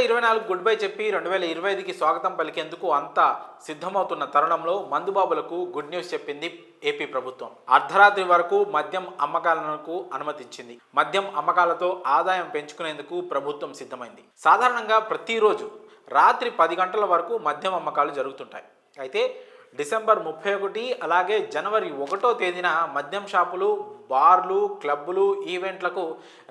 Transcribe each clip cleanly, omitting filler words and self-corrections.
2024 good bye చెప్పి 2025కి స్వాగతం పలికేందుకు అంతా సిద్ధమవుతున్న తరుణంలో మందుబాబులకు గుడ్ న్యూస్ చెప్పింది ఏపీ ప్రభుత్వం. అర్ధరాత్రి వరకు మద్యం అమ్మకాలకు అనుమతించింది. మద్యం అమ్మకాలతో ఆదాయం పెంచుకునేందుకు ప్రభుత్వం సిద్ధమైంది. సాధారణంగా ప్రతిరోజు రాత్రి 10 గంటల వరకు మద్యం అమ్మకాలు జరుగుతుంటాయి. అయితే డిసెంబర్ 31 అలాగే జనవరి 1వ తేదీన మద్యం షాపులు, బార్లు, క్లబ్బులు, ఈవెంట్లకు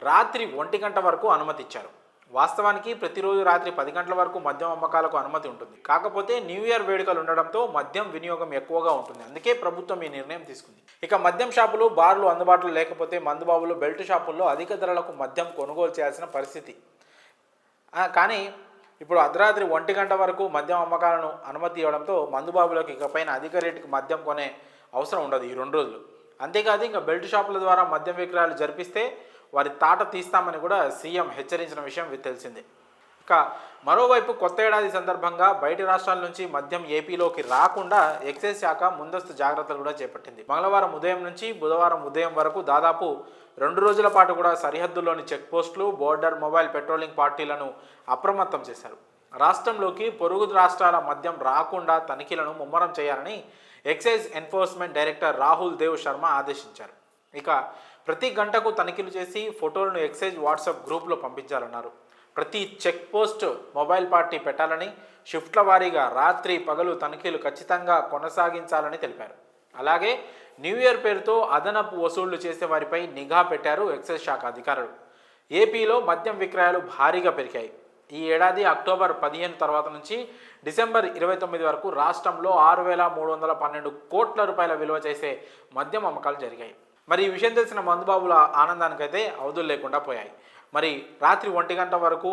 రాత్రి 1 గంట వరకు అనుమతి ఇచ్చారు. వాస్తవానికి ప్రతిరోజు రాత్రి 10 గంటల వరకు మద్యం అమ్మకాలకు అనుమతి ఉంటుంది. కాకపోతే న్యూ ఇయర్ వేడుకలు ఉండడంతో మద్యం వినియోగం ఎక్కువగా ఉంటుంది. అందుకే ప్రభుత్వం ఈ నిర్ణయం తీసుకుంది. ఇక మద్యం షాపులు, బార్లు అందుబాటులో లేకపోతే మందుబాబులు, బెల్ట్ షాపుల్లో అధిక ధరలకు మద్యం కొనుగోలు చేయాల్సిన పరిస్థితి. కానీ ఇప్పుడు అర్ధరాత్రి 1 గంట వరకు మద్యం అమ్మకాలను అనుమతి ఇవ్వడంతో మందుబాబులకు ఇకపైన అధిక రేటుకి మద్యం కొనే అవసరం ఉండదు ఈ 2 రోజులు. అంతేకాదు ఇంకా బెల్ట్ షాపుల ద్వారా మద్యం విక్రయాలు జరిపిస్తే వారి తాట తీస్తామని కూడా సీఎం హెచ్చరించిన విషయం తెలిసిందే. ఇక మరోవైపు కొత్త ఏడాది సందర్భంగా బయటి రాష్ట్రాల నుంచి మద్యం ఏపీలోకి రాకుండా ఎక్సైజ్ శాఖ ముందస్తు జాగ్రత్తలు కూడా చేపట్టింది. మంగళవారం ఉదయం నుంచి బుధవారం ఉదయం వరకు దాదాపు 2 రోజుల పాటు కూడా సరిహద్దుల్లోని చెక్ పోస్టులు, బోర్డర్ మొబైల్ పెట్రోలింగ్ పార్టీలను అప్రమత్తం చేశారు. రాష్ట్రంలోకి పొరుగు రాష్ట్రాల మద్యం రాకుండా తనిఖీలను ముమ్మరం చేయాలని excise enforcement director Rahul Dev Sharma ఆదేశించారు. ఇక ప్రతి గంటకు తనిఖీలు చేసి ఫోటోలను ఎక్సైజ్ వాట్సాప్ గ్రూప్లో పంపించాలన్నారు. ప్రతి చెక్ పోస్ట్ మొబైల్ పార్టీ పెట్టాలని, షిఫ్ట్ల వారీగా రాత్రి పగలు తనిఖీలు ఖచ్చితంగా కొనసాగించాలని తెలిపారు. అలాగే న్యూ ఇయర్ పేరుతో అదనపు వసూళ్లు చేసే వారిపై నిఘా పెట్టారు ఎక్సైజ్ శాఖ అధికారులు. ఏపీలో మద్యం విక్రయాలు భారీగా పెరిగాయి. ఈ ఏడాది అక్టోబర్ 15 తర్వాత నుంచి డిసెంబర్ 29 వరకు రాష్ట్రంలో 6,312 కోట్ల రూపాయల విలువ చేసే మద్యం అమ్మకాలు జరిగాయి. మరి ఈ విషయం తెలిసిన మందుబాబుల ఆనందానికైతే అవధులు లేకుండా పోయాయి. మరి రాత్రి 1 గంట వరకు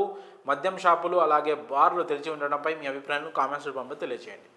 మద్యం షాపులు అలాగే బార్లు తెరిచి ఉండడంపై మీ అభిప్రాయాలను కామెంట్స్ రూపంలో తెలియజేయండి.